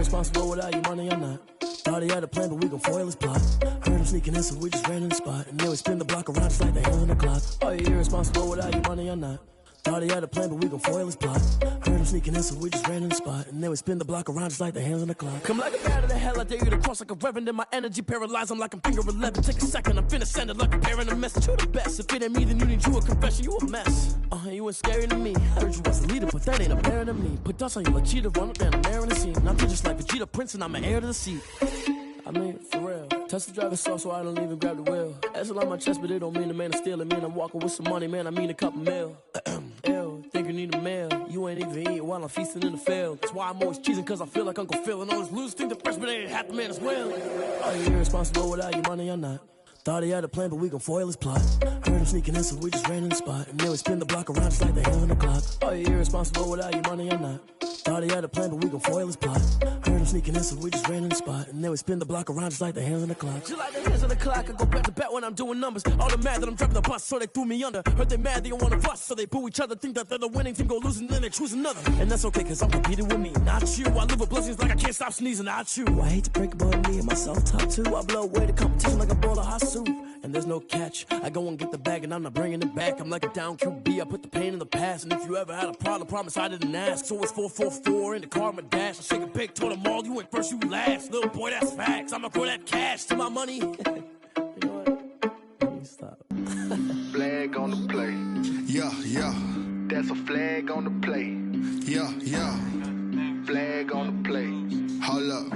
irresponsible without your money or not. Thought he had a plan, but we gon' foil his plot. Heard him sneaking in, so we just ran in the spot. And then we spin the block around just like the hands on the clock. Are you irresponsible without your money or not? Thought he had a plan, but we gon' foil his plot. Heard him sneaking in, so we just ran in the spot. And then we spin the block around just like the hands on the clock. Come like a bat of the hell, I dare you to cross like a reverend. And my energy paralyzed, I'm like I'm finger 11. Take a second, I'm finna send it like a parent a message. You the best, if it ain't me, then you need you a confession. You a mess, you ain't scary to me. I heard you was a leader, but that ain't apparent to me. Put dust on you like cheetah, run up down the air in the scene. I'm just like Vegeta Prince, and I'm an heir to the seat. I mean, for real. Touch the driver's soft, so I don't even grab the wheel. That's on my chest, but it don't mean the man is stealing. Mean I'm walking with some money, man, I mean a couple mil. Ew, think you need a meal. You ain't even eating while I'm feasting in the field. That's why I'm always cheesing, cause I feel like Uncle Phil. And all this losers think the freshman ain't half the man as well. Are you irresponsible without your money or not? Thought he had a plan, but we gon' foil his plot. Heard him sneaking in, so we just ran in the spot. And then we spin the block around just like the hands on the clock. Are you irresponsible without your money or not? Thought he had a plan, but we gon' foil his plot. Heard him sneaking in, so we just ran in the spot. And then we spin the block around just like the hands on the clock. Just like the hands on the clock, I go back to back when I'm doing numbers. All the mad that I'm dropping the bus, so they threw me under. Heard they mad, they don't wanna bust, so they boo each other. Think that they're the winning team, go losing, then they choose another. And that's okay, cause I'm competing with me, not you. I live with blessings like I can't stop sneezing, not you. I hate to break it, but me and myself top two. I blow away the competition like a bowl of hot soup. And there's no catch, I go and get the bag and I'm not bringing it back. I'm like a down QB, I put the pain in the past. And if you ever had a problem, promise I didn't ask. So it's 444 in the car, my dash. I shake a big, told them all, you went first, you last. Little boy, that's facts, I'ma throw that cash to my money. You know what? Let me stop. Flag on the play. Yeah, yeah. That's a flag on the play. Yeah, yeah. Flag on the play. Hold up.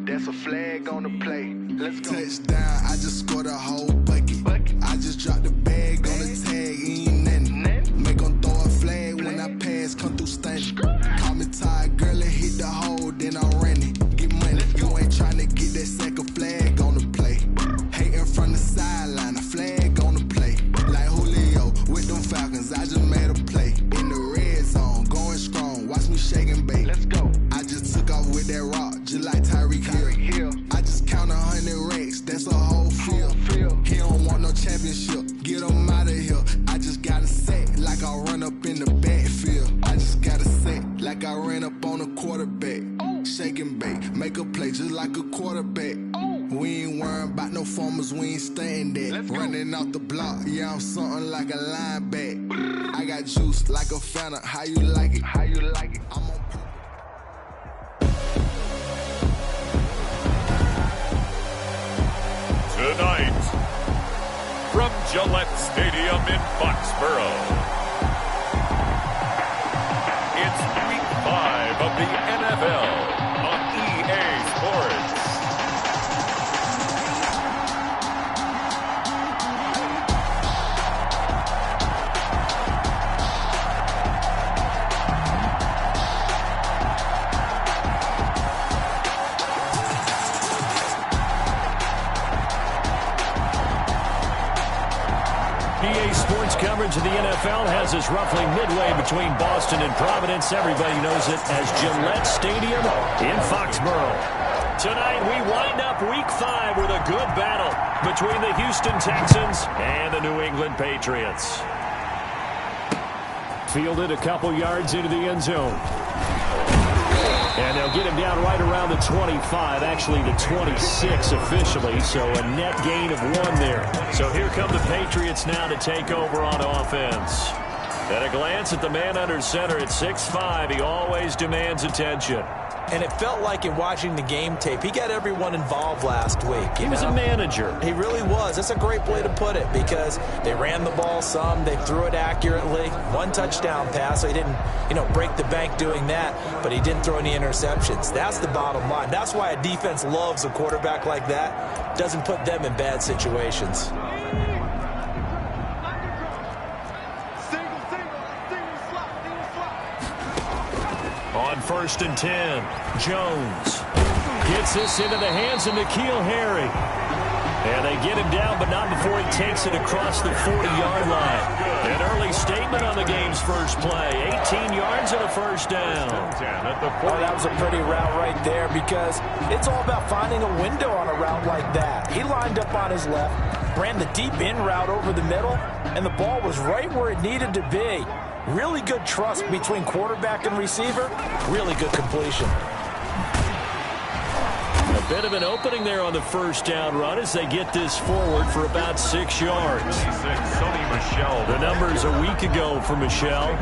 That's a flag on the play. Let's go. Touchdown, I just scored a whole bucket. I just dropped the bag on the tag, ain't nothing. Make 'em throw a flag when I pass, come through stunning. Call me tired, girl, and hit the hole, then I'm running. Get money, you ain't tryna get that second flag on the play. Hating from the sideline, a flag on the play. Like Julio with them Falcons, I just made a play. In the red zone, going strong, watch me shake and bake. Let's go. I just took off with that rock, just like Tyreek Hill. I just count 100 racks, that's a whole field. He don't want no championship, get him out of here. I just gotta set like I run up in the backfield. I just gotta set like I ran up on a quarterback. Shake and bake, make a play just like a quarterback. We ain't worrying about no formers, we ain't staying there. Running off the block, yeah, I'm something like a lineback. I got juice like a Fanta, how you like it? How you like it? I'm on Tonight, from Gillette Stadium in Foxborough, it's Week 5 of the NFL on EA Sports. EA Sports coverage of the NFL has us roughly midway between Boston and Providence. Everybody knows it as Gillette Stadium in Foxborough. Tonight, we wind up Week 5 with a good battle between the Houston Texans and the New England Patriots. Fielded a couple yards into the end zone. And they'll get him down right around the 25, actually the 26 officially, so a net gain of 1 there. So here come the Patriots now to take over on offense. At a glance at the man under center at 6'5", he always demands attention. And it felt like in watching the game tape, he got everyone involved last week. He was a manager. He really was. That's a great way to put it because they ran the ball some, they threw it accurately. 1 touchdown pass, so he didn't, break the bank doing that, but he didn't throw any interceptions. That's the bottom line. That's why a defense loves a quarterback like that. Doesn't put them in bad situations. On 1st and 10, Jones gets this into the hands of N'Keal Harry. And they get him down, but not before he takes it across the 40-yard line. An early statement on the game's first play. 18 yards and a first down. Oh, that was a pretty route right there because it's all about finding a window on a route like that. He lined up on his left, ran the deep in route over the middle, and the ball was right where it needed to be. Really good trust between quarterback and receiver. Really good completion. Bit of an opening there on the first down run as they get this forward for about 6 yards. The numbers a week ago for Michelle.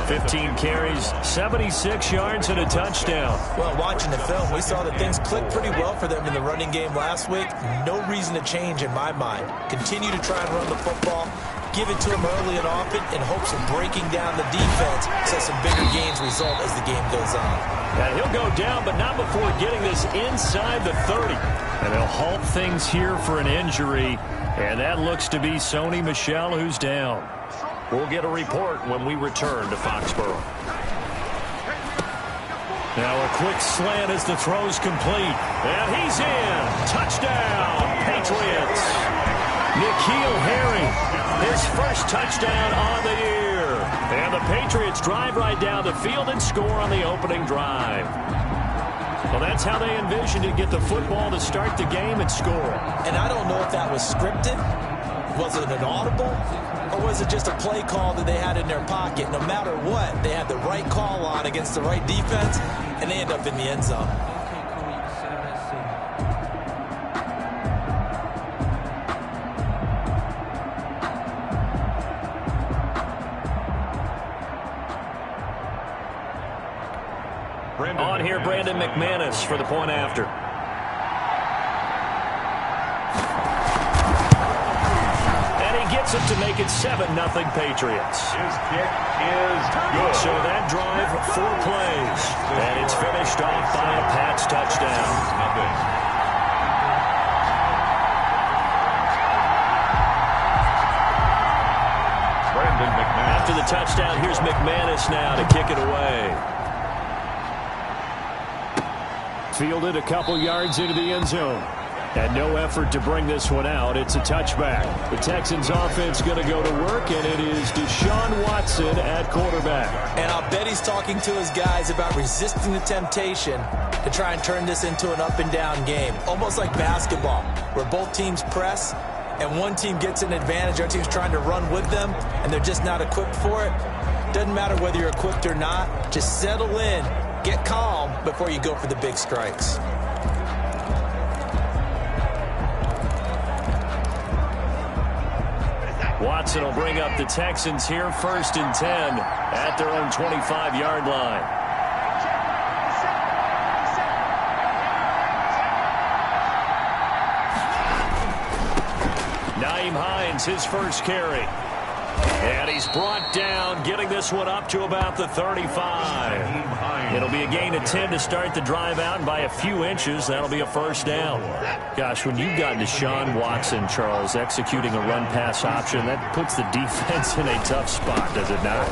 15 carries, 76 yards, and a touchdown. Well, watching the film, we saw that things clicked pretty well for them in the running game last week. No reason to change in my mind. Continue to try and run the football. Give it to him early and often in hopes of breaking down the defense so some bigger gains result as the game goes on. And he'll go down, but not before getting this inside the 30. And they'll halt things here for an injury. And that looks to be Sony Michel who's down. We'll get a report when we return to Foxborough. Now a quick slant as the throw's complete. And he's in. Touchdown, Patriots. N'Keal Harry, his first touchdown on the year. And the Patriots drive right down the field and score on the opening drive. Well, that's how they envisioned to get the football to start the game and score. And I don't know if that was scripted. Was it an audible? Or was it just a play call that they had in their pocket? No matter what, they had the right call on against the right defense, and they end up in the end zone. On here, Brandon McManus for the point after. And he gets it to make it 7-0 Patriots. His kick is good. So that drive, 4 plays. And it's finished off by a Pats touchdown. Brandon McManus. After the touchdown, here's McManus now to kick it away. Fielded a couple yards into the end zone. And no effort to bring this one out. It's a touchback. The Texans offense going to go to work, and it is Deshaun Watson at quarterback. And I'll bet he's talking to his guys about resisting the temptation to try and turn this into an up-and-down game. Almost like basketball, where both teams press, and one team gets an advantage. Our team's trying to run with them, and they're just not equipped for it. Doesn't matter whether you're equipped or not. Just settle in. Get calm before you go for the big strikes. Watson will bring up the Texans here 1st and 10 at their own 25-yard line. Nyheim Hines, his first carry. And he's brought down, getting this one up to about the 35. It'll be a gain of 10 to start the drive out, and by a few inches, that'll be a first down. Gosh, when you've got Deshaun Watson, Charles, executing a run-pass option, that puts the defense in a tough spot, does it not?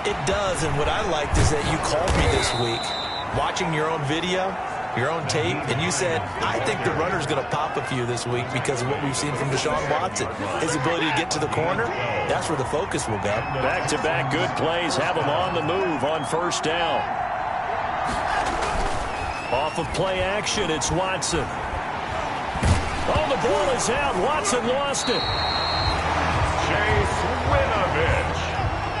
It does, and what I liked is that you called me this week, watching your own video, your own tape, and you said, I think the runner's going to pop a few this week because of what we've seen from Deshaun Watson. His ability to get to the corner, that's where the focus will go. Back-to-back good plays have him on the move on first down. Off of play action, it's Watson. Oh, the ball is out. Watson lost it. Chase Winovich.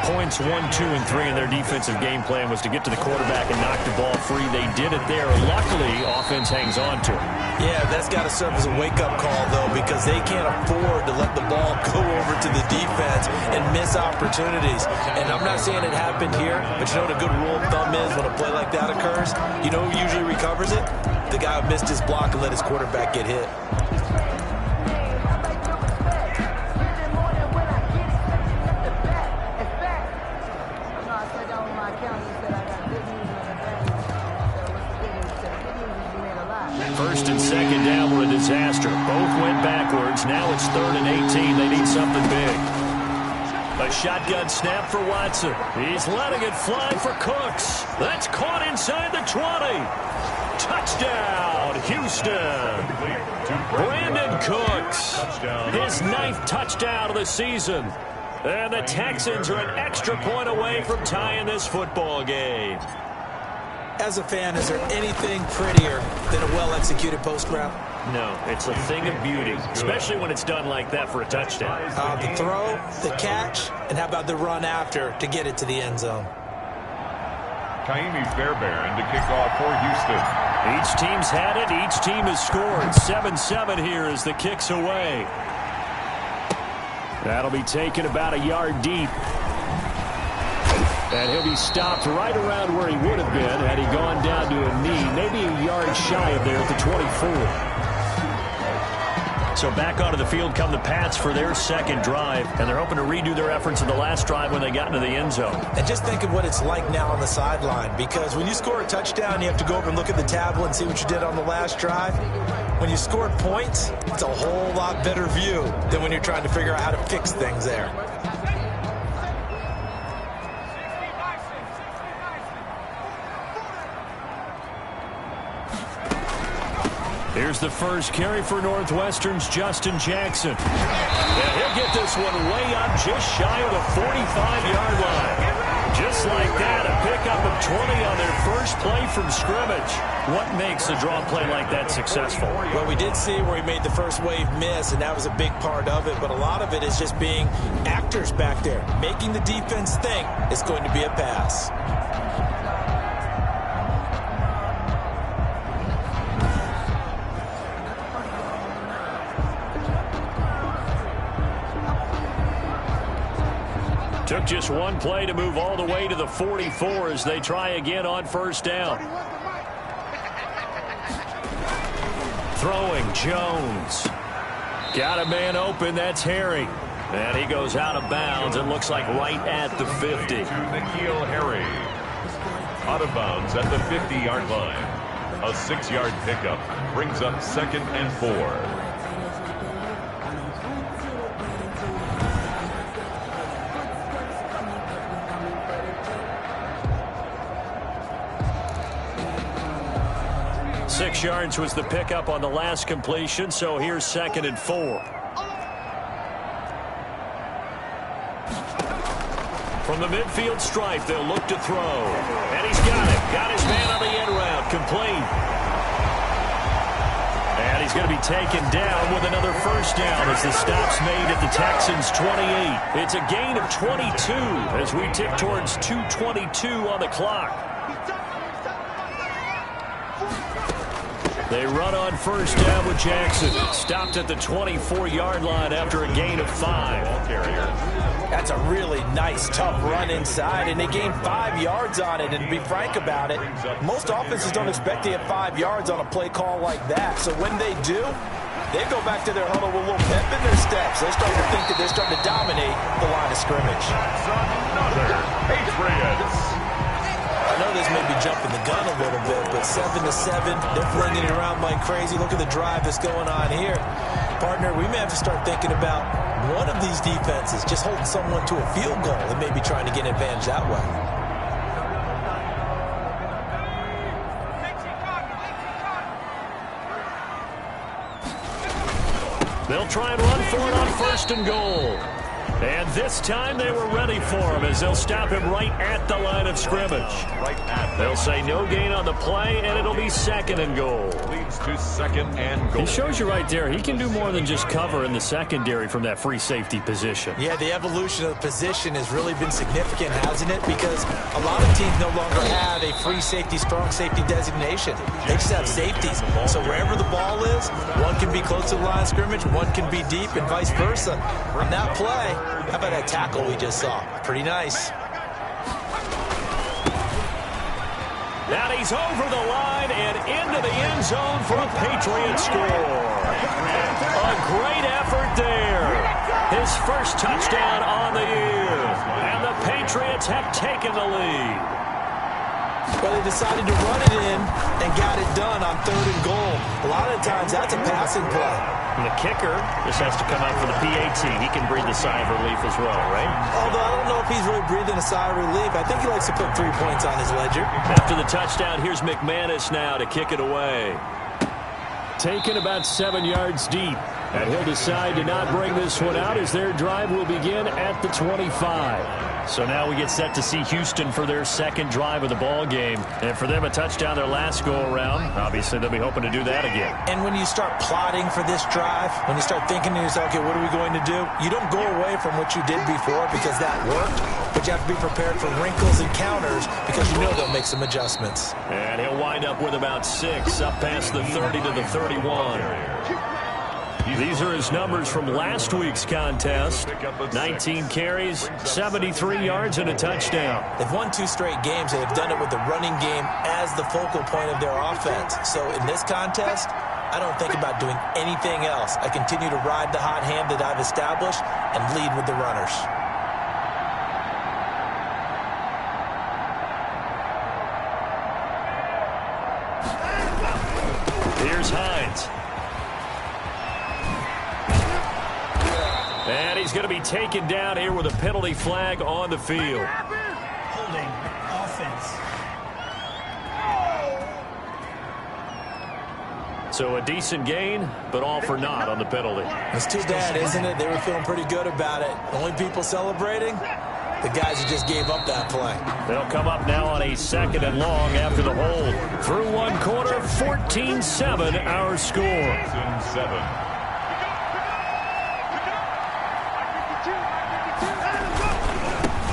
Points 1, 2, and 3 in their defensive game plan was to get to the quarterback and knock the ball free. They did it there. Luckily, offense hangs on to it. Yeah, that's got to serve as a wake-up call, though, because they can't afford to let the ball go over to the defense and miss opportunities. And I'm not saying it happened here, but you know what a good rule of thumb is when a play like that occurs? You know who usually recovers it? The guy who missed his block and let his quarterback get hit. First and second down were a disaster. Both went backwards. Now it's 3rd and 18. They need something big. A shotgun snap for Watson. He's letting it fly for Cooks. That's caught inside the 20. Touchdown, Houston. Brandon Cooks. His 9th touchdown of the season. And the Texans are an extra point away from tying this football game. As a fan, is there anything prettier than a well-executed post route? No, it's a thing of beauty, especially when it's done like that for a touchdown. The throw, the catch, and how about the run after to get it to the end zone? Kaimi Fairbairn to kick off for Houston. Each team's had it. Each team has scored. 7-7 here as the kick's away. That'll be taken about a yard deep. And he'll be stopped right around where he would have been had he gone down to a knee, maybe a yard shy of there at the 24. So back onto the field come the Pats for their second drive, and they're hoping to redo their efforts in the last drive when they got into the end zone. And just think of what it's like now on the sideline, because when you score a touchdown, you have to go over and look at the tablet and see what you did on the last drive. When you scored points, it's a whole lot better view than when you're trying to figure out how to fix things there. Here's the first carry for Northwestern's Justin Jackson. And he'll get this one way up just shy of the 45-yard line. Just like that, a pickup of 20 on their first play from scrimmage. What makes a draw play like that successful? Well, we did see where he made the first wave miss, and that was a big part of it. But a lot of it is just being actors back there, making the defense think it's going to be a pass. Took just one play to move all the way to the 44 as they try again on first down. Throwing Jones. Got a man open. That's Harry. And he goes out of bounds. It looks like right at the 50. N'Keal Harry. Out of bounds at the 50-yard line. A 6-yard pickup brings up 2nd and 4. Six yards was the pickup on the last completion, so here's 2nd and 4. From the midfield stripe, they'll look to throw. And he's got it. Got his man on the end route. Complete. And he's going to be taken down with another first down as the stop's made at the Texans' 28. It's a gain of 22 as we tick towards 2:22 on the clock. They run on first down with Jackson. Stopped at the 24-yard line after a gain of 5. That's a really nice, tough run inside, and they gained 5 yards on it. And to be frank about it, most offenses don't expect to get 5 yards on a play call like that. So when they do, they go back to their huddle with a little pep in their steps. They're starting to think that they're starting to dominate the line of scrimmage. Another Patriots. I know this may be jumping the gun a little bit, but 7-7, they're flinging it around like crazy. Look at the drive that's going on here. Partner, we may have to start thinking about one of these defenses just holding someone to a field goal and maybe trying to get an advantage that way. They'll try and run for it on 1st and goal. And this time they were ready for him as they'll stop him right at the line of scrimmage. They'll say no gain on the play, and it'll be 2nd and goal. Leads to 2nd and goal. He shows you right there, he can do more than just cover in the secondary from that free safety position. Yeah, the evolution of the position has really been significant, hasn't it? Because a lot of teams no longer have a free safety, strong safety designation. They just have safeties. So wherever the ball is, one can be close to the line of scrimmage, one can be deep, and vice versa. On that play, how about that tackle we just saw? Pretty nice. Now he's over the line and into the end zone for a Patriot score. A great effort there. His first touchdown on the year. And the Patriots have taken the lead. But they decided to run it in and got it done on 3rd and goal. A lot of times that's a passing play. And the kicker just has to come out for the PAT. He can breathe a sigh of relief as well, right? Although I don't know if he's really breathing a sigh of relief. I think he likes to put 3 points on his ledger. After the touchdown, here's McManus now to kick it away. Taken about 7 yards deep. And he'll decide to not bring this one out as their drive will begin at the 25. So now we get set to see Houston for their second drive of the ball game. And for them, a touchdown their last go-around. Obviously, they'll be hoping to do that again. And when you start plotting for this drive, when you start thinking to yourself, okay, what are we going to do? You don't go away from what you did before because that worked, but you have to be prepared for wrinkles and counters because you know they'll make some adjustments. And he'll wind up with about 6 up past the 30 to the 31. These are his numbers from last week's contest. 19 carries, 73 yards, and a touchdown. They've won 2 straight games. They've done it with the running game as the focal point of their offense. So in this contest, I don't think about doing anything else. I continue to ride the hot hand that I've established and lead with the runners. Here's Hines. And he's going to be taken down here with a penalty flag on the field. Holding offense. So a decent gain, but all for naught on the penalty. It's too bad, isn't it? They were feeling pretty good about it. Only people celebrating, the guys who just gave up that play. They'll come up now on a 2nd and long after the hold. Through one quarter, 14-7 our score. 14-7.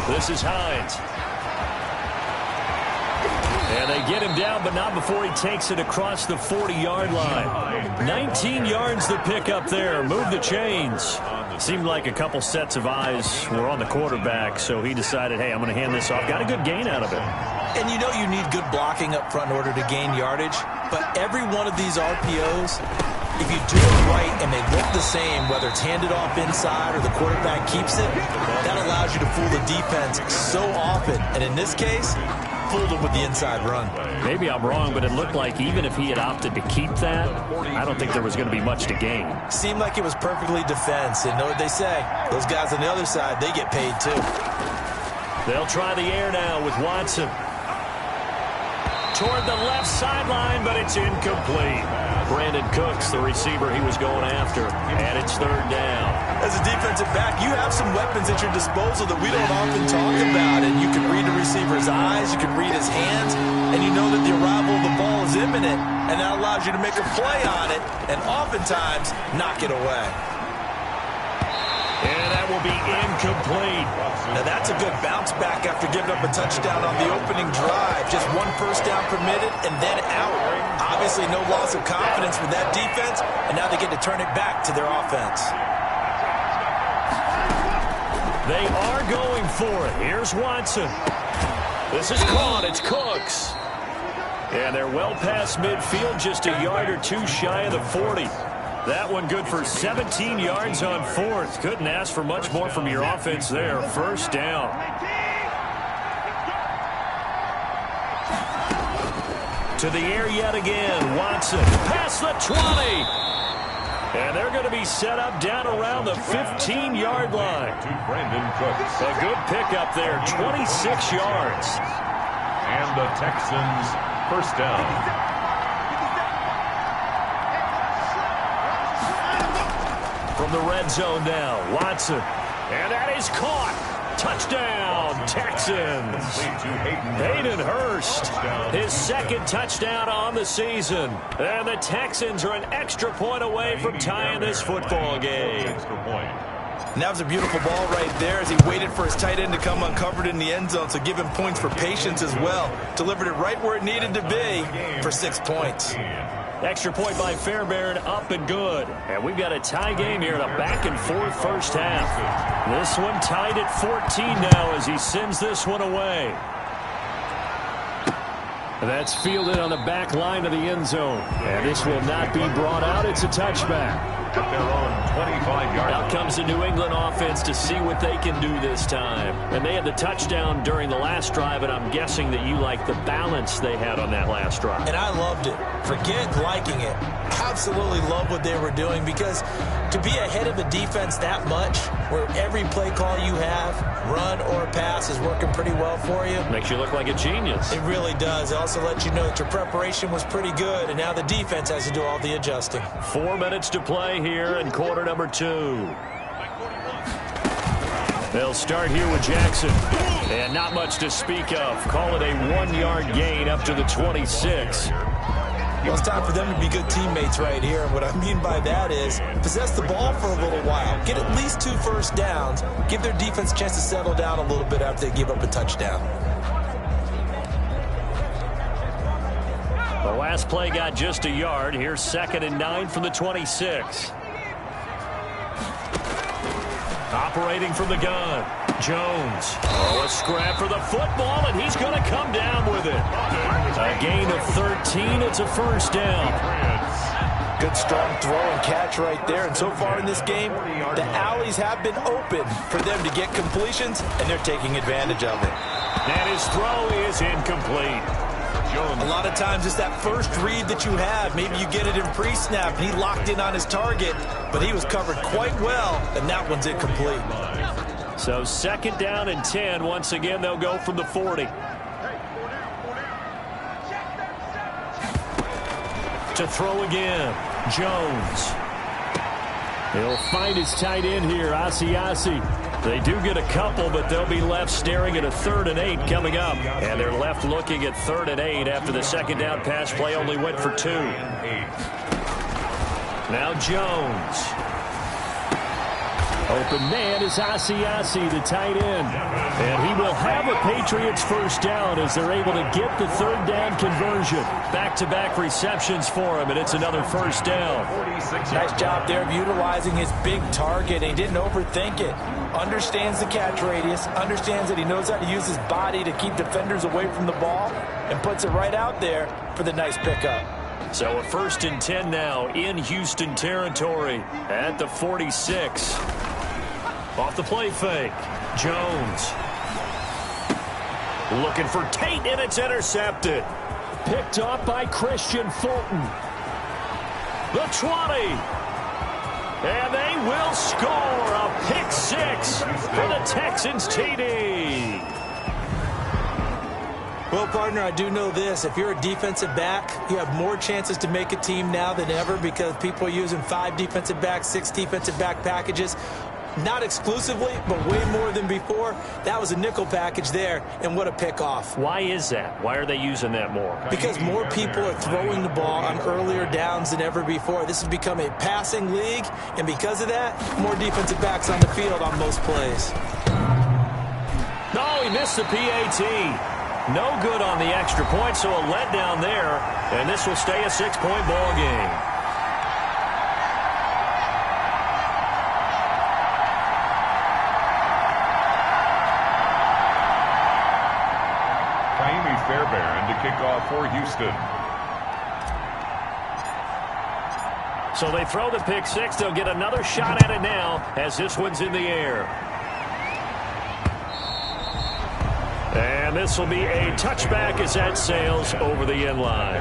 This is Hines. And they get him down, but not before he takes it across the 40-yard line. 19 yards to pick up there. Move the chains. Seemed like a couple sets of eyes were on the quarterback, so he decided, hey, I'm going to hand this off. Got a good gain out of it. And you know you need good blocking up front in order to gain yardage, but every one of these RPOs, if you do it right and they look the same, whether it's handed off inside or the quarterback keeps it, that allows you to fool the defense so often. And in this case, fooled them with the inside run. Maybe I'm wrong, but it looked like even if he had opted to keep that, I don't think there was going to be much to gain. Seemed like it was perfectly defense. And know what they say? Those guys on the other side, they get paid too. They'll try the air now with Watson. Toward the left sideline, but it's incomplete. Brandon Cooks, the receiver he was going after, and it's 3rd down. As a defensive back, you have some weapons at your disposal that we don't often talk about, and you can read the receiver's eyes, you can read his hands, and you know that the arrival of the ball is imminent, and that allows you to make a play on it, and oftentimes knock it away. And that will be incomplete. Now that's a good bounce back after giving up a touchdown on the opening drive. Just 1 first down permitted and then out. Obviously no loss of confidence with that defense, and now they get to turn it back to their offense. They are going for it. Here's Watson. This is caught. It's Cooks. And they're well past midfield, just a yard or 2 shy of the 40. That one good for 17 yards on 4th. Couldn't ask for much more from your offense there. 1st down. To the air yet again. Watson past the 20. And they're going to be set up down around the 15-yard line. To Brandon Cooks. A good pickup there, 26 yards. And the Texans, 1st down. From the red zone now, Watson. And that is caught. Touchdown, Texans. Hayden Hurst, his 2nd touchdown on the season. And the Texans are an extra point away from tying this football game. And that was a beautiful ball right there as he waited for his tight end to come uncovered in the end zone, so give him points for patience as well. Delivered it right where it needed to be for 6 points. Extra point by Fairbairn, up and good. And we've got a tie game here in a back-and-forth first half. This one tied at 14 now as he sends this one away. That's fielded on the back line of the end zone. And this will not be brought out. It's a touchback. They're on 25-yard Out comes the New England offense to see what they can do this time. And they had the touchdown during the last drive, and I'm guessing that you like the balance they had on that last drive. And I loved it. Forget liking it. Absolutely love what they were doing, because to be ahead of a defense that much, where every play call you have, run or pass, is working pretty well for you. Makes you look like a genius. It really does. It also lets you know that your preparation was pretty good, and now the defense has to do all the adjusting. 4 minutes to play here in quarter number 2. They'll start here with Jackson. And not much to speak of. Call it a 1-yard gain up to the 26. Well, it's time for them to be good teammates right here. And what I mean by that is possess the ball for a little while. Get at least 2 first downs. Give their defense a chance to settle down a little bit after they give up a touchdown. The last play got just a yard. Here's 2nd and 9 from the 26. Operating from the gun, Jones. Oh, a scrap for the football, and he's going to come down with it. A gain of 13. It's a first down. Good strong throw and catch right there. And so far in this game, the alleys have been open for them to get completions, and they're taking advantage of it. And his throw is incomplete. A lot of times it's that first read that you have. Maybe you get it in pre-snap, and he locked in on his target, but he was covered quite well, and that one's incomplete. So 2nd down and 10. Once again, they'll go from the 40. To throw again, Jones. He'll find his tight end here, Asiasi. They do get a couple, but they'll be left staring at a 3rd and 8 coming up. And they're left looking at 3rd and 8 after the 2nd down pass play only went for 2. Now Jones. Open man is Asiasi, the tight end. And he will have a Patriots first down as they're able to get the 3rd down conversion. Back-to-back receptions for him, and it's another first down. Nice job there of utilizing his big target. He didn't overthink it. Understands the catch radius, understands that he knows how to use his body to keep defenders away from the ball, and puts it right out there for the nice pickup. So a 1st and 10 now in Houston territory at the 46. Off the play fake, Jones. Looking for Tate, and it's intercepted. Picked up by Christian Fulton. The 20. And they will score a pick 6 for the Texans TD. Well, partner, I do know this. If you're a defensive back, you have more chances to make a team now than ever because people are using 5 defensive backs, 6 defensive back packages. Not exclusively, but way more than before. That was a nickel package there, and what a pickoff. Why is that? Why are they using that more? Because more people are throwing the ball on earlier downs than ever before. This has become a passing league, and because of that, more defensive backs on the field on most plays. No, he missed the PAT. No good on the extra point, so a letdown there, and this will stay a 6-point ball game. Fairbairn to kick off for Houston. So they throw the pick 6. They'll get another shot at it now as this one's in the air. And this will be a touchback as that sails over the end line.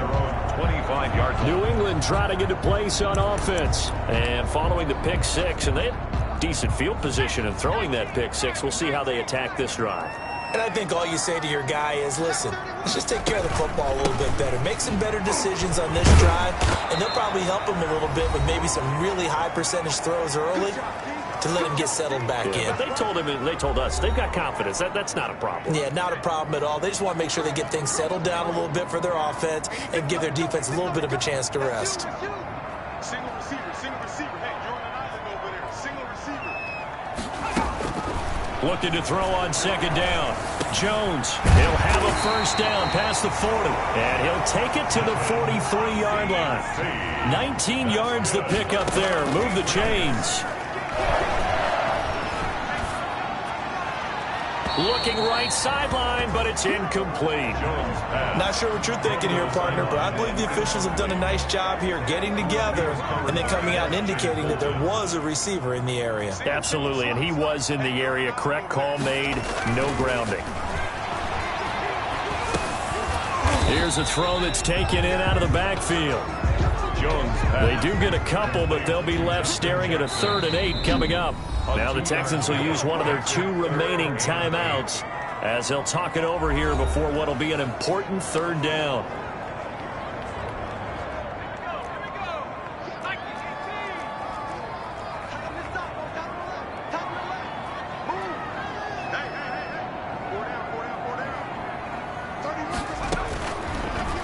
25-yard line. New England trying to get a place on offense. And following the pick 6, and they had decent field position in throwing that pick 6. We'll see how they attack this drive. And I think all you say to your guy is, listen, let's just take care of the football a little bit better. Make some better decisions on this drive, and they'll probably help him a little bit with maybe some really high percentage throws early to let him get settled back in. But they told us they've got confidence. That's not a problem. Yeah, not a problem at all. They just want to make sure they get things settled down a little bit for their offense and give their defense a little bit of a chance to rest. Single receiver. Hey, you're on an island over there. Single receiver. Looking to throw on 2nd down. Jones, he'll have a first down past the 40. And he'll take it to the 43-yard line. 19 yards the pick up there. Move the chains. Looking right sideline, but it's incomplete. Not sure what you're thinking here, partner, but I believe the officials have done a nice job here getting together and then coming out and indicating that there was a receiver in the area. Absolutely, and he was in the area. Correct call made, no grounding. Here's a throw that's taken in out of the backfield. They do get a couple, but they'll be left staring at a 3rd and 8 coming up. Now the Texans will use one of their 2 remaining timeouts as they'll talk it over here before what will be an important 3rd down.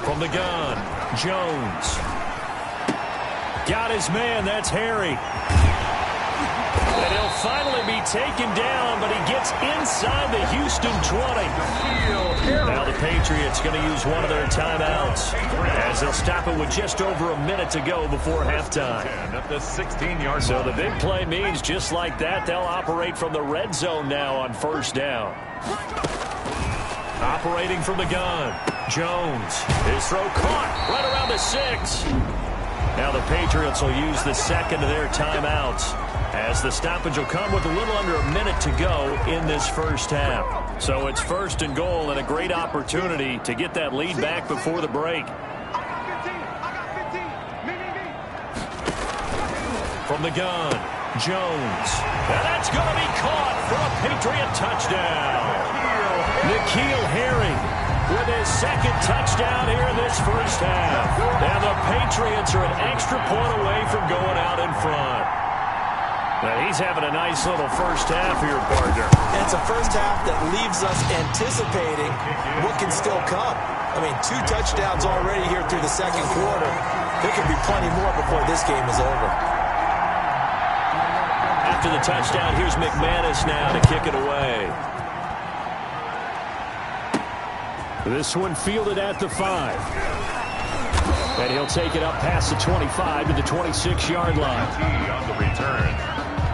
From the gun, Jones. Got his man, that's Harry. And he'll finally be taken down, but he gets inside the Houston 20. Now the Patriots going to use one of their timeouts as they'll stop it with just over a minute to go before halftime. At the 16-yard So line. the big play means just like that, they'll operate from the red zone now on 1st down. Operating from the gun, Jones. His throw caught right around the 6. Now the Patriots will use the 2nd of their timeouts as the stoppage will come with a little under a minute to go in this 1st half. So it's 1st and goal and a great opportunity to get that lead back before the break. From the gun, Jones. And that's going to be caught for a Patriot touchdown. N'Keal Harry with his 2nd touchdown here in this 1st half. And the Patriots are an extra point away from going out in front. Now he's having a nice little 1st half here, partner. And it's a 1st half that leaves us anticipating what can still come. I mean, 2 touchdowns already here through the 2nd quarter. There could be plenty more before this game is over. After the touchdown, here's McManus now to kick it away. This one fielded at the 5. And he'll take it up past the 25 to the 26-yard line. On the return.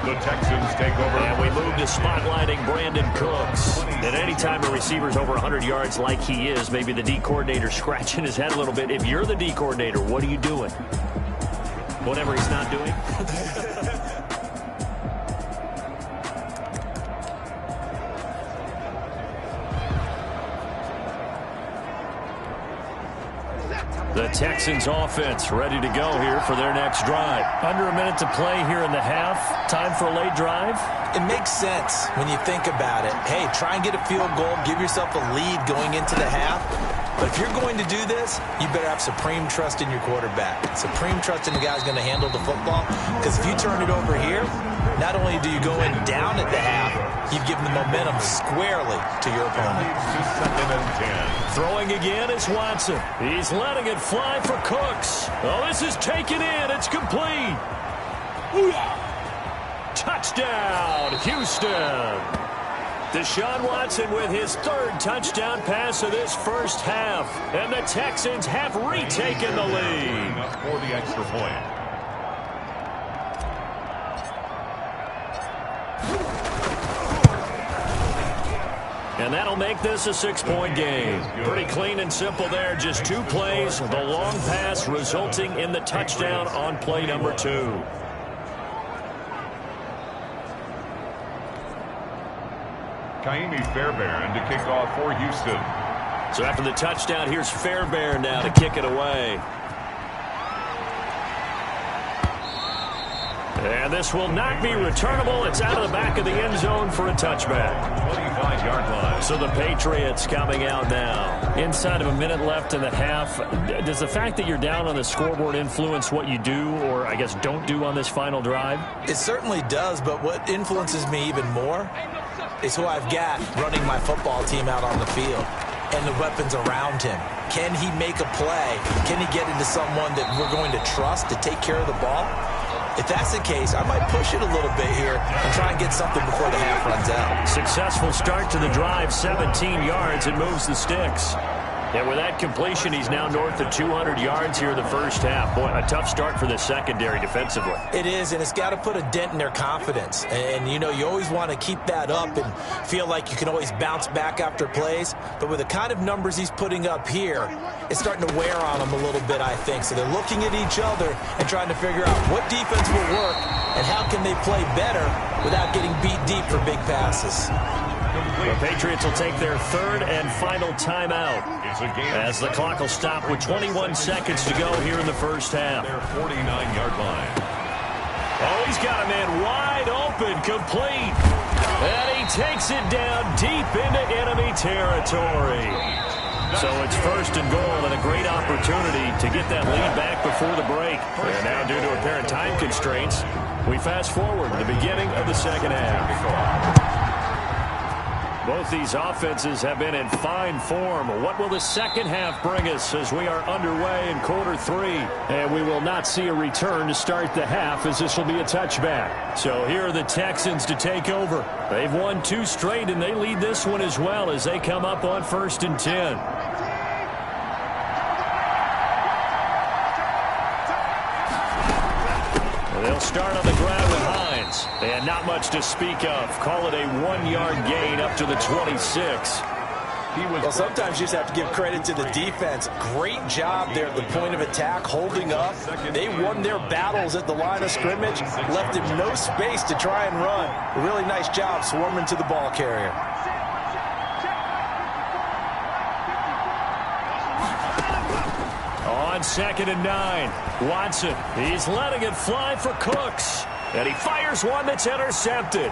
The Texans take over. And we move to spotlighting Brandon Cooks. And anytime a receiver's over 100 yards like he is, maybe the D coordinator scratching his head a little bit. If you're the D coordinator, what are you doing? Whatever he's not doing? The Texans offense ready to go here for their next drive. Under a minute to play here in the half. Time for a late drive. It makes sense when you think about it. Hey, try and get a field goal. Give yourself a lead going into the half. But if you're going to do this, you better have supreme trust in your quarterback. Supreme trust in the guy who's going to handle the football. Because if you turn it over here, not only do you go in down at the half, you've given the momentum squarely to your opponent. 2nd and 10. Throwing again is Watson. He's letting it fly for Cooks. Oh, this is taken in. It's complete. Touchdown, Houston. Deshaun Watson with his 3rd touchdown pass of this 1st half. And the Texans have retaken the lead. Up for the extra point. And that'll make this a 6-point game. Pretty clean and simple there. Just 2 plays. The long pass resulting in the touchdown on play number 2. Kaimi Fairbairn to kick off for Houston. So after the touchdown, here's Fairbairn now to kick it away. And this will not be returnable. It's out of the back of the end zone for a touchback. 25-yard line. So the Patriots coming out now. Inside of a minute left in the half. Does the fact that you're down on the scoreboard influence what you do or, I guess, don't do on this final drive? It certainly does, but what influences me even more is who I've got running my football team out on the field and the weapons around him. Can he make a play? Can he get into someone that we're going to trust to take care of the ball? If that's the case, I might push it a little bit here and try and get something before the half runs out. Successful start to the drive, 17 yards. It moves the sticks. And with that completion, he's now north of 200 yards here in the first half. Boy, a tough start for the secondary defensively. It is, and it's got to put a dent in their confidence. And, you know, you always want to keep that up and feel like you can always bounce back after plays. But with the kind of numbers he's putting up here, it's starting to wear on them a little bit, I think. So they're looking at each other and trying to figure out what defense will work and how can they play better without getting beat deep for big passes. The Patriots will take their third and final timeout as the clock will stop with 21 seconds to go here in the first half. Their 49-yard line. Oh, he's got a man wide open, complete. And he takes it down deep into enemy territory. So it's first and goal and a great opportunity to get that lead back before the break. And now, due to apparent time constraints, we fast forward to the beginning of the second half. Both these offenses have been in fine form. What will the second half bring us as we are underway in quarter 3? And we will not see a return to start the half, as this will be a touchback. So here are the Texans to take over. They've won 2 straight, and they lead this one as well as they come up on 1st and 10. They'll start on the ground with Hines. And not much to speak of. Call it a 1-yard gain up to the 26. Well, sometimes you just have to give credit to the defense. Great job there at the point of attack, holding up. They won their battles at the line of scrimmage, left him no space to try and run. A really nice job swarming to the ball carrier. On 2nd and 9, Watson, he's letting it fly for Cooks. And he fires one that's intercepted.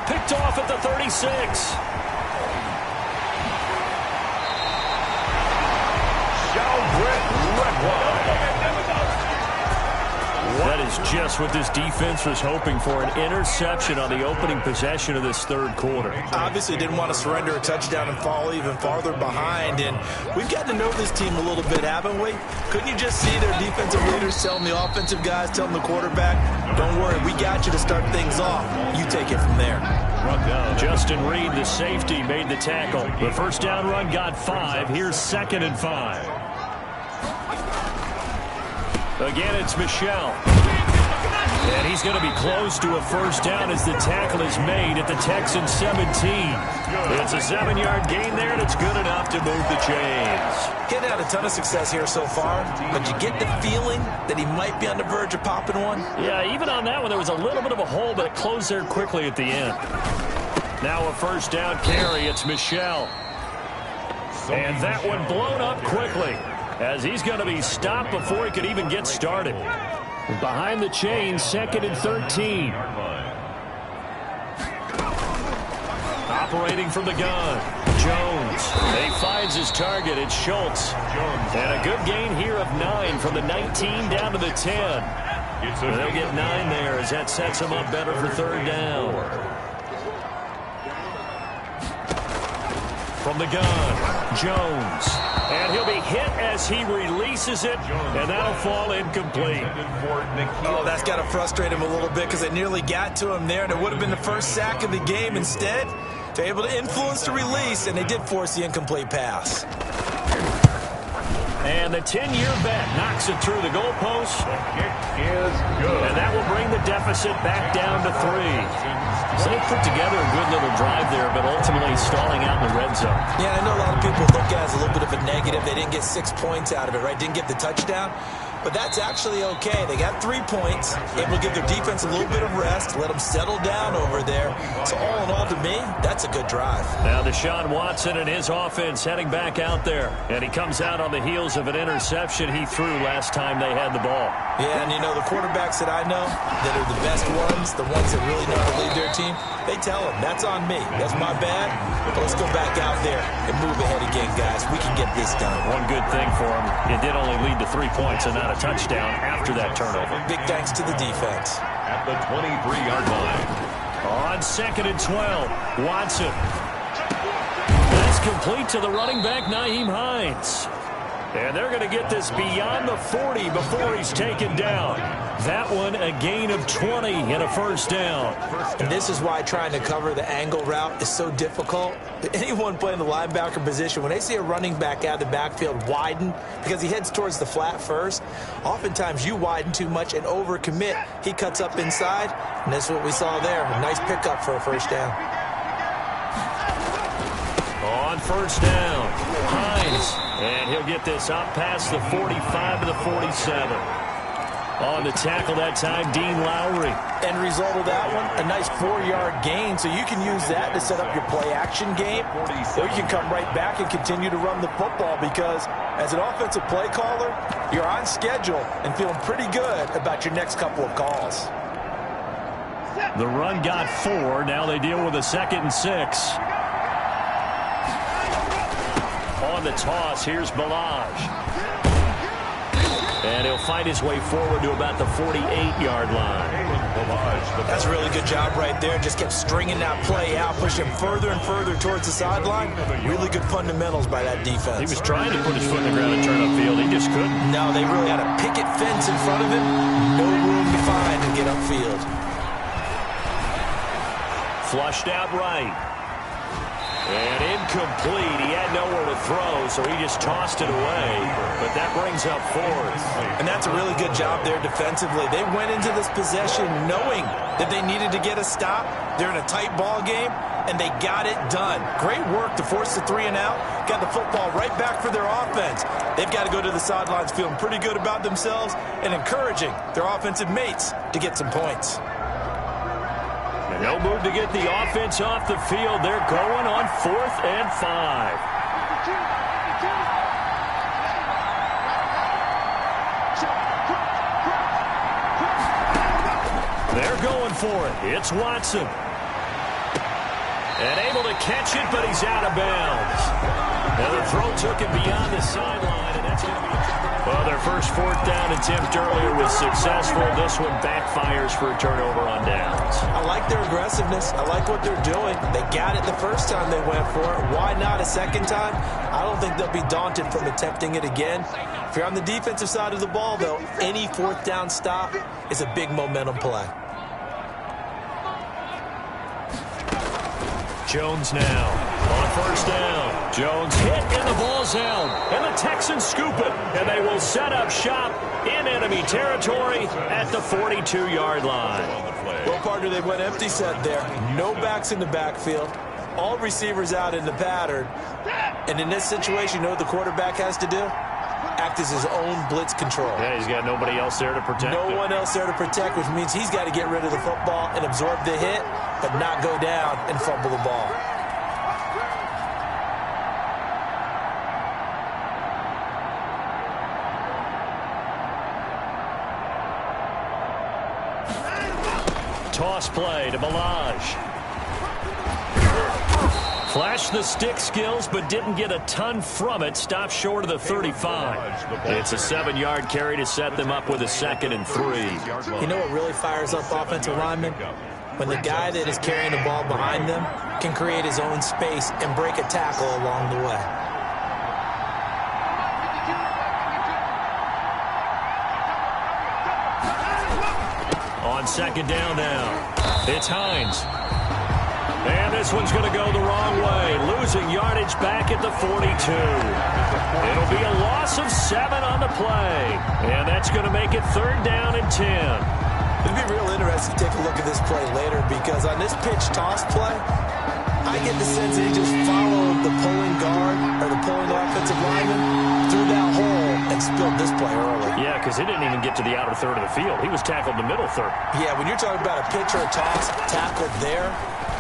Picked off at the 36. That is just what this defense was hoping for, an interception on the opening possession of this third quarter. Obviously didn't want to surrender a touchdown and fall even farther behind, and we've gotten to know this team a little bit, haven't we? Couldn't you just see their defensive leaders telling the offensive guys, telling the quarterback, don't worry, we got you to start things off. You take it from there. Justin Reed, the safety, made the tackle. The first down run got 5. Here's 2nd and 5. Again, it's Michelle. And he's going to be close to a first down as the tackle is made at the Texans 17. It's a 7-yard gain there, and it's good enough to move the chains. Getting out a ton of success here so far, but you get the feeling that he might be on the verge of popping one? Yeah, even on that one, there was a little bit of a hole, but it closed there quickly at the end. Now a first down carry. It's Michelle. And that one blown up quickly, as he's going to be stopped before he could even get started. Behind the chains, 2nd and 13. Operating from the gun, Jones. He finds his target. It's Schultz. And a good gain here of 9 from the 19 down to the 10. They'll get 9 there as that sets him up better for third down. From the gun, Jones. And he'll be hit as he releases it, and that'll fall incomplete. Oh, that's got to frustrate him a little bit because they nearly got to him there, and it would have been the first sack of the game. Instead, they're able to influence the release, and they did force the incomplete pass. And the 10-year bet knocks it through the goalpost. The kick is good. And that will bring the deficit back down to 3. So they put together a good little drive there, but ultimately stalling out in the red zone. Yeah, I know a lot of people look at it as a little bit of a negative. They didn't get 6 points out of it, right? Didn't get the touchdown. But that's actually okay. They got 3 points, able to give their defense a little bit of rest, let them settle down over there. So all in all, to me, that's a good drive. Now Deshaun Watson and his offense heading back out there. And he comes out on the heels of an interception he threw last time they had the ball. Yeah, and you know, the quarterbacks that I know that are the best ones, the ones that really know how to lead their team, they tell them, that's on me. That's my bad. But let's go back out there and move ahead again, guys. We can get this done. One good thing for him, it did only lead to 3 points and not a touchdown after that turnover. Big thanks to the defense. At the 23-yard line. On 2nd and 12, Watson. That's complete to the running back, Nyheim Hines. And they're going to get this beyond the 40 before he's taken down. That one a gain of 20 and a first down. And this is why trying to cover the angle route is so difficult. Anyone playing the linebacker position, when they see a running back out of the backfield widen because he heads towards the flat first, oftentimes you widen too much and overcommit. He cuts up inside, and that's what we saw there. A nice pickup for a first down. On first down, Hines. And he'll get this up past the 45 to the 47. On the tackle that time, Dean Lowry. End result of that one, a nice 4-yard gain, so you can use that to set up your play-action game, or you can come right back and continue to run the football because as an offensive play caller, you're on schedule and feeling pretty good about your next couple of calls. The run got 4. Now they deal with a 2nd and 6. On the toss, here's Balaj. And he'll find his way forward to about the 48-yard line. That's a really good job right there. Just kept stringing that play out, pushing him further and further towards the sideline. Really good fundamentals by that defense. He was trying to put his foot in the ground and turn upfield. He just couldn't. No, they really had a picket fence in front of him. No room to find and get upfield. Flushed out right. And incomplete. He had nowhere to throw, so he just tossed it away. But that brings up 4th. And that's a really good job there defensively. They went into this possession knowing that they needed to get a stop. They're in a tight ball game, and they got it done. Great work to force the 3 and out. Got the football right back for their offense. They've got to go to the sidelines feeling pretty good about themselves and encouraging their offensive mates to get some points. And no move to get the offense off the field. They're going on 4th and 5. They're going for it. It's Watson. And able to catch it, but he's out of bounds. Now the throw took him beyond the sideline, and that's going to be... Well, their first 4th down attempt earlier was successful. This one backfires for a turnover on downs. I like their aggressiveness. I like what they're doing. They got it the first time they went for it. Why not a second time? I don't think they'll be daunted from attempting it again. If you're on the defensive side of the ball, though, any 4th down stop is a big momentum play. Jones now on first down. Jones hit and the ball's out. And the Texans scoop it. And they will set up shop in enemy territory at the 42-yard line. Well, partner, they went empty set there. No backs in the backfield. All receivers out in the pattern. And in this situation, you know what the quarterback has to do? Act as his own blitz control. Yeah, he's got nobody else there to protect him. No one else there to protect, which means he's got to get rid of the football and absorb the hit, but not go down and fumble the ball. Toss play to Balaj. Flashed the stick skills, but didn't get a ton from it. Stopped short of the 35. It's a 7-yard carry to set them up with a 2nd and 3. You know what really fires up offensive linemen? When the guy that is carrying the ball behind them can create his own space and break a tackle along the way. On 2nd down now, it's Hines. And this one's going to go the wrong way. Losing yardage back at the 42. It'll be a loss of 7 on the play. And that's going to make it 3rd down and 10. It'll be real interesting to take a look at this play later because on this pitch toss play, I get the sense that he just followed the pulling guard or the pulling offensive lineman through that hole and spilled this play early. Yeah, because he didn't even get to the outer third of the field. He was tackled in the middle third. Yeah, when you're talking about a pitch or a toss tackled there,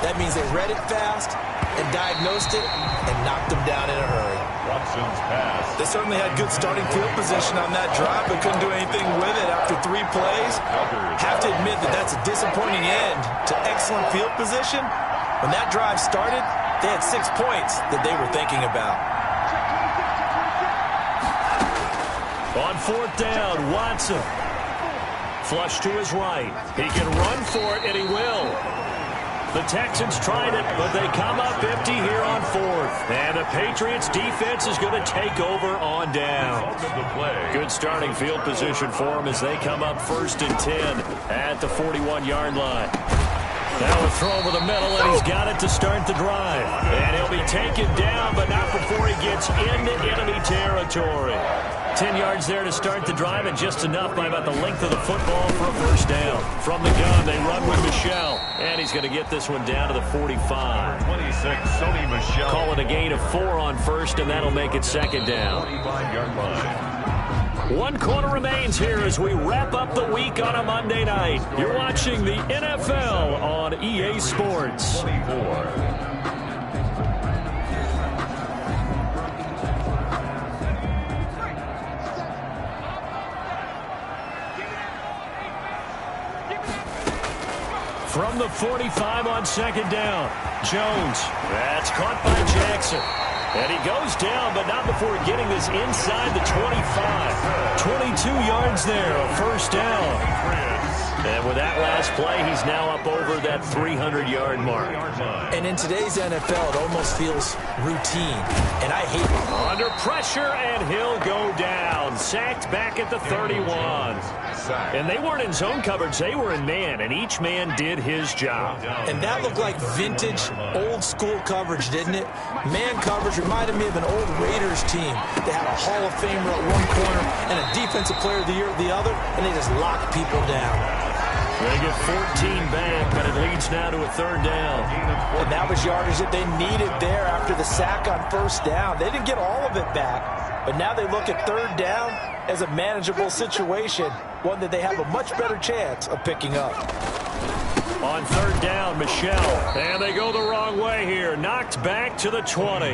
that means they read it fast and diagnosed it and knocked them down in a hurry. Watson's pass. They certainly had good starting field position on that drive, but couldn't do anything with it after 3 plays. Have to admit that that's a disappointing end to excellent field position. When that drive started, they had 6 points that they were thinking about. On 4th down, Watson. Flush to his right. He can run for it, and he will. The Texans tried it, but they come up empty here on fourth. And the Patriots defense is going to take over on down. Good starting field position for them as they come up 1st and 10 at the 41-yard line. Now a throw over the middle, and he's got it to start the drive. And he'll be taken down, but not before he gets into enemy territory. 10 yards there to start the drive, and just enough by about the length of the football for a first down. From the gun, they run with Michel, and he's going to get this one down to the 45. 26, Sony Michel. Call it a gain of 4 on first, and that'll make it second down. 45-yard line. 1 quarter remains here as we wrap up the week on a Monday night. You're watching the NFL on EA Sports. 24. From the 45 on second down. Jones. That's caught by Jackson. And he goes down, but not before getting this inside the 25. 22 yards there, a first down. And with that last play, he's now up over that 300-yard mark. And in today's NFL, it almost feels routine. And I hate it. Under pressure, and he'll go down. Sacked back at the 31. And they weren't in zone coverage. They were in man, and each man did his job. And that looked like vintage, old-school coverage, didn't it? Man coverage reminded me of an old Raiders team. They had a Hall of Famer at one corner and a Defensive Player of the Year at the other, and they just locked people down. They get 14 back, but it leads now to a third down. And that was yardage that they needed there after the sack on first down. They didn't get all of it back, but now they look at third down as a manageable situation, one that they have a much better chance of picking up. On third down, Michel. And they go the wrong way here. Knocked back to the 20.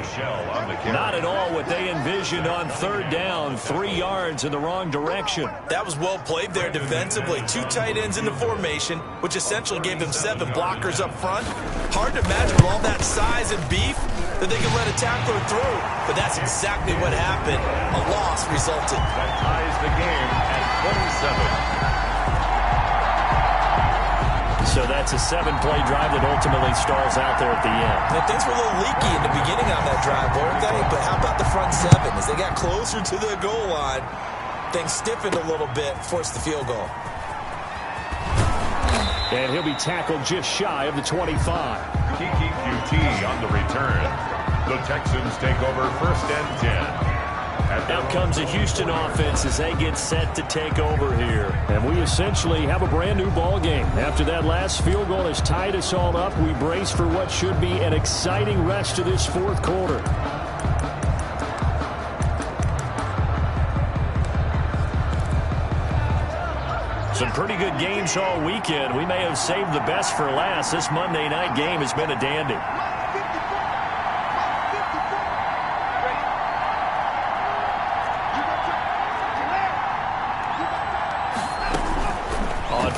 Not at all what they envisioned on third down. 3 yards in the wrong direction. That was well played there defensively. 2 tight ends in the formation, which essentially gave them 7 blockers up front. Hard to imagine with all that size and beef that they could let a tackler through. But that's exactly what happened. A loss resulted. That ties the game at 27. So that's a 7-play drive that ultimately stalls out there at the end. And things were a little leaky in the beginning on that drive, weren't they? But how about the front 7? As they got closer to the goal line, things stiffened a little bit, forced the field goal. And he'll be tackled just shy of the 25. Kiki QT on the return. The Texans take over 1st and 10. Out comes the Houston offense as they get set to take over here. And we essentially have a brand new ball game. After that last field goal has tied us all up, we brace for what should be an exciting rest of this 4th quarter. Some pretty good games all weekend. We may have saved the best for last. This Monday night game has been a dandy.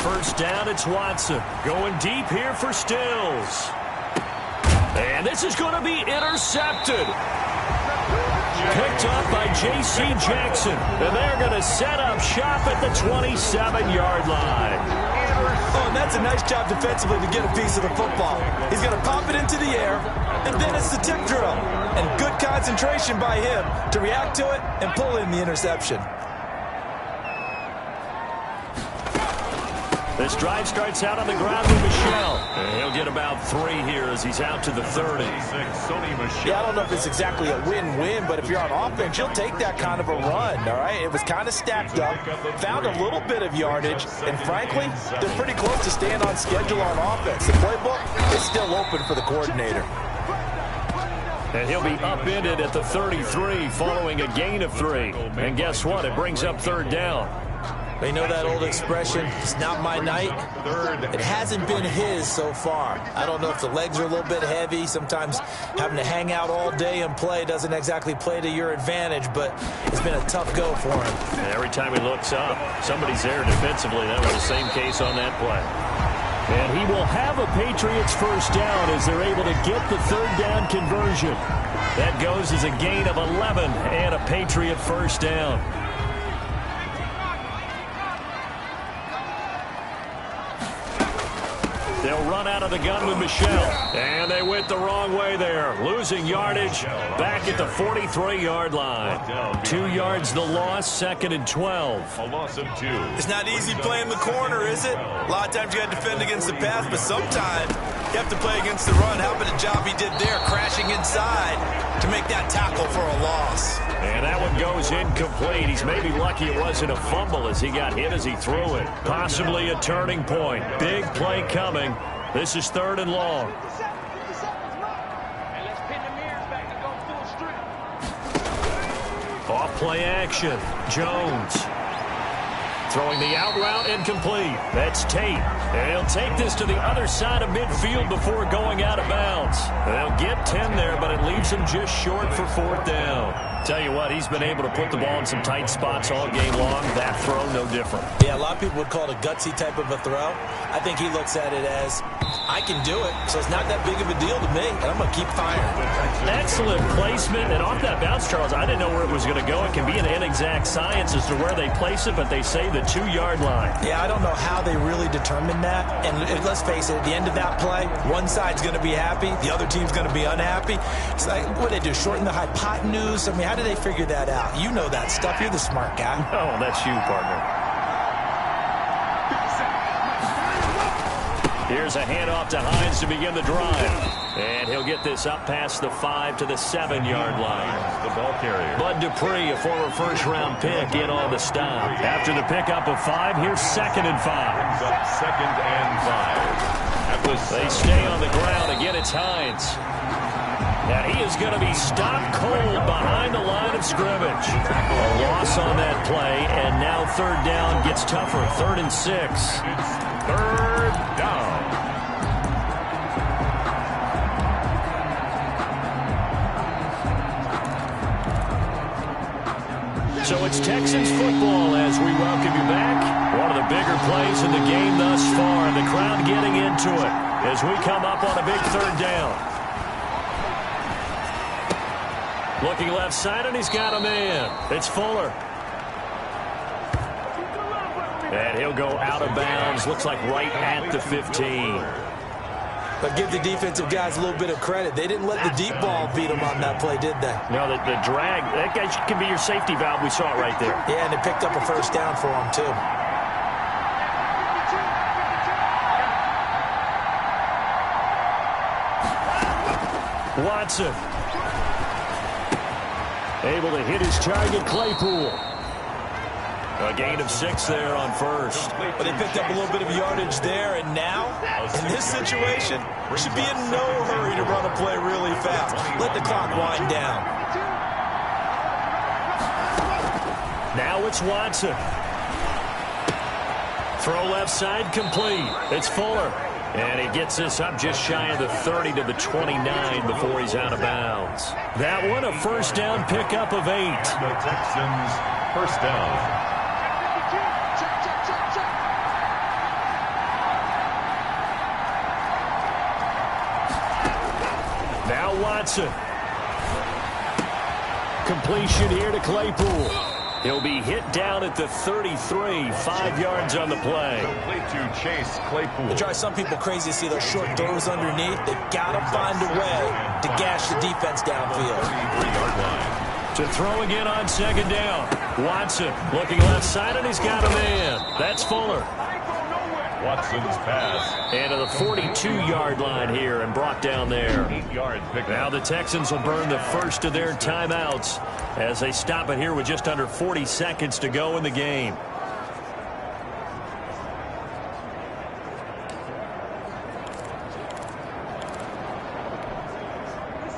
First down, it's Watson. Going deep here for Stills. And this is going to be intercepted. Picked up by J.C. Jackson. And they're going to set up shop at the 27-yard line. Oh, and that's a nice job defensively to get a piece of the football. He's going to pop it into the air, and then it's the tip drill. And good concentration by him to react to it and pull in the interception. This drive starts out on the ground with Michel. And he'll get about 3 here as he's out to the 30. Yeah, I don't know if it's exactly a win-win, but if you're on offense, you'll take that kind of a run, all right? It was kind of stacked up, found a little bit of yardage, and frankly, they're pretty close to staying on schedule on offense. The playbook is still open for the coordinator. And he'll be upended at the 33 following a gain of 3. And guess what? It brings up third down. They know that old expression, it's not my night. It hasn't been his so far. I don't know if the legs are a little bit heavy. Sometimes having to hang out all day and play doesn't exactly play to your advantage, but it's been a tough go for him. And every time he looks up, somebody's there defensively. That was the same case on that play. And he will have a Patriots first down as they're able to get the third down conversion. That goes as a gain of 11 and a Patriot first down. They'll run out of the gun with Michelle. And they went the wrong way there. Losing yardage back at the 43-yard line. 2 yards the loss, 2nd and 12. A loss of 2. It's not easy playing the corner, is it? A lot of times you got to defend against the pass, but sometimes you have to play against the run. How about the job he did there, crashing inside to make that tackle for a loss. And that one goes incomplete. He's maybe lucky it wasn't a fumble as he got hit as he threw it. Possibly a turning point. Big play coming. This is 3rd and long. Off play action. Jones. Throwing the out route incomplete. That's Tate. And he'll take this to the other side of midfield before going out of bounds. They'll get 10 there, but it leaves him just short for 4th down. Tell you what, he's been able to put the ball in some tight spots all game long. That throw, no different. Yeah, a lot of people would call it a gutsy type of a throw. I think he looks at it as, I can do it, so it's not that big of a deal to me, and I'm going to keep firing. Excellent placement, and off that bounce, Charles, I didn't know where it was going to go. It can be an inexact science as to where they place it, but they say the 2-yard line. Yeah, I don't know how they really determined that, and let's face it, at the end of that play, one side's going to be happy, the other team's going to be unhappy. It's like, what do they do, shorten the hypotenuse? I mean, how do they figure that out? You know that stuff. You're the smart guy. Oh, that's you, partner. Here's a handoff to Hines to begin the drive. And he'll get this up past the 5 to the 7-yard line. The ball carrier. Bud Dupree, a former first-round pick, in on the stop. After the pickup of 5, here's 2nd and 5. 2nd and 5. They stay on the ground. Again, it's Hines. And he is going to be stopped cold behind the line of scrimmage. A loss on that play, and now 3rd down gets tougher. 3rd and 6. 3rd down. So it's Texans football as we welcome you back. One of the bigger plays in the game thus far. The crowd getting into it as we come up on a big 3rd down. Looking left side, and he's got a man. It's Fuller. And he'll go out of bounds. Looks like right at the 15. But give the defensive guys a little bit of credit. They didn't let the deep ball beat them on that play, did they? No, the drag, that guy can be your safety valve. We saw it right there. Yeah, and they picked up a 1st down for him, too. Watson. Able to hit his target, Claypool. A gain of 6 there on 1st. But they picked up a little bit of yardage there, and now, in this situation, we should be in no hurry to run a play really fast. Let the clock wind down. Now it's Watson. Throw left side, complete. It's Fuller. And he gets this up just shy of the 30 to the 29 before he's out of bounds. That one, a 1st down pickup of 8. The Texans, 1st down. Now Watson. Completion here to Claypool. He'll be hit down at the 33, 5 yards on the play. Complete to Chase Claypool. It drives some people crazy to see those short throws underneath. They've got to find a way to gash the defense downfield. 33-yard line. To throw again on 2nd down. Watson looking left side, and he's got a man. That's Fuller. Watson's pass. And to the 42-yard line here and brought down there. 8-yard pickup. Now the Texans will burn the first of their timeouts as they stop it here with just under 40 seconds to go in the game.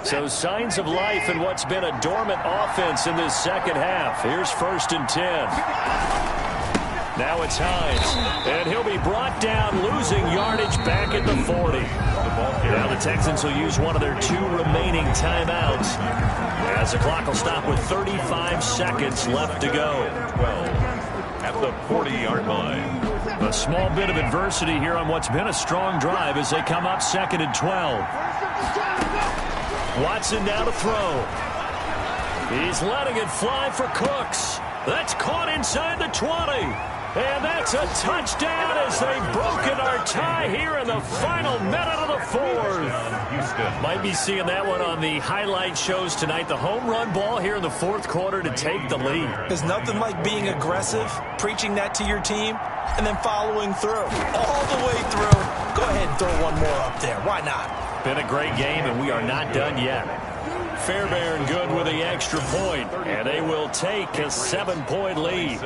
So signs of life in what's been a dormant offense in this 2nd half. Here's 1st and 10. Now it's Hines, and he'll be brought down, losing yardage back at the 40. Now the Texans will use one of their 2 remaining timeouts as the clock will stop with 35 seconds left to go. 12 at the 40-yard line. A small bit of adversity here on what's been a strong drive as they come up 2nd and 12. Watson now to throw. He's letting it fly for Cooks. That's caught inside the 20. And that's a touchdown as they've broken our tie here in the final minute of the fourth. Might be seeing that one on the highlight shows tonight. The home run ball here in the fourth quarter to take the lead. There's nothing like being aggressive, preaching that to your team, and then following through. All the way through. Go ahead and throw one more up there. Why not? Been a great game, and we are not done yet. Fairbairn good with the extra point, and they will take a 7-point lead.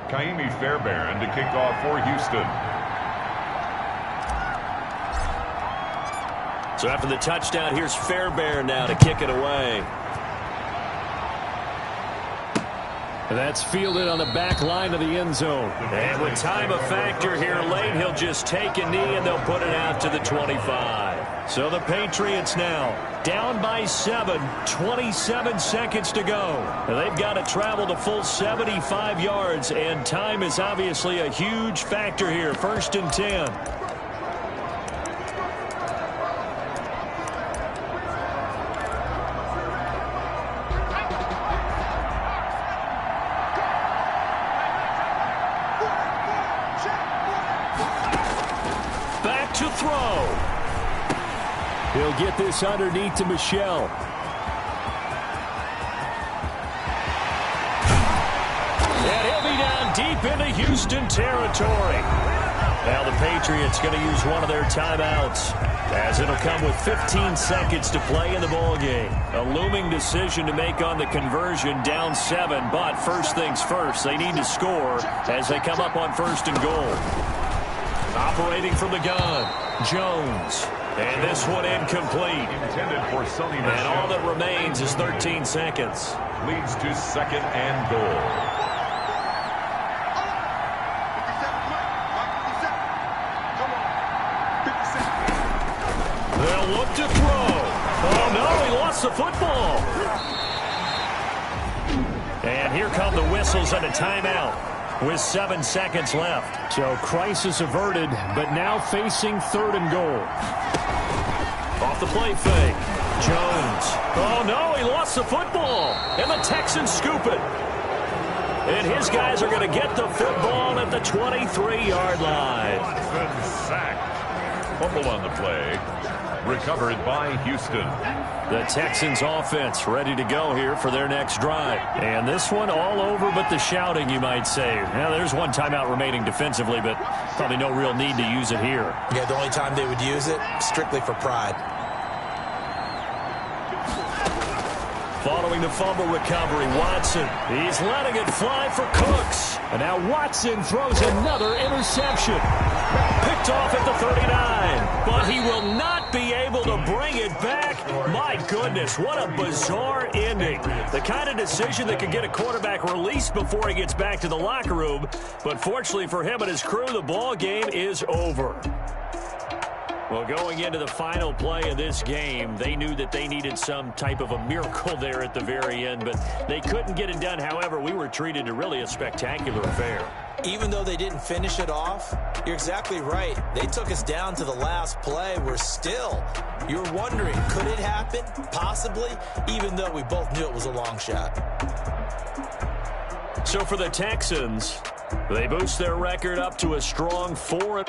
Kaimi Fairbairn to kick off for Houston. So after the touchdown, here's Fairbairn now to kick it away. That's fielded on the back line of the end zone. And with time a factor here late, he'll just take a knee and they'll put it out to the 25. So the Patriots now down by 7, 27 seconds to go. They've got to travel the full 75 yards, and time is obviously a huge factor here. 1st and 10. He'll get this underneath to Michelle. And he'll be down deep into Houston territory. Now the Patriots going to use one of their timeouts, as it'll come with 15 seconds to play in the ballgame. A looming decision to make on the conversion, down 7. But first things first, they need to score as they come up on 1st and goal. Operating from the gun, Jones. And this one incomplete. Intended for Sonny Michel. And all that remains is 13 seconds. Leads to 2nd and goal. They'll look to throw. Oh, no, he lost the football. And here come the whistles and a timeout with 7 seconds left. So crisis averted, but now facing 3rd and goal. Off the play fake. Jones. Oh, no, he lost the football. And the Texans scoop it. And his guys are going to get the football at the 23-yard line. Sacked. Fumble on the play. Recovered by Houston. The Texans offense ready to go here for their next drive. And this one all over but the shouting, you might say. Now, there's one timeout remaining defensively, but probably no real need to use it here. Yeah, the only time they would use it, strictly for pride. Following the fumble recovery, Watson. He's letting it fly for Cooks. And now Watson throws another interception. Picked off at the 39. But he will not be able to bring it back. My goodness, what a bizarre ending. The kind of decision that could get a quarterback released before he gets back to the locker room. But fortunately for him and his crew, the ball game is over. Well, going into the final play of this game, they knew that they needed some type of a miracle there at the very end, but they couldn't get it done. However, we were treated to really a spectacular affair. Even though they didn't finish it off, you're exactly right. They took us down to the last play. You're wondering, could it happen? Possibly, even though we both knew it was a long shot. So for the Texans, they boost their record up to a strong 4.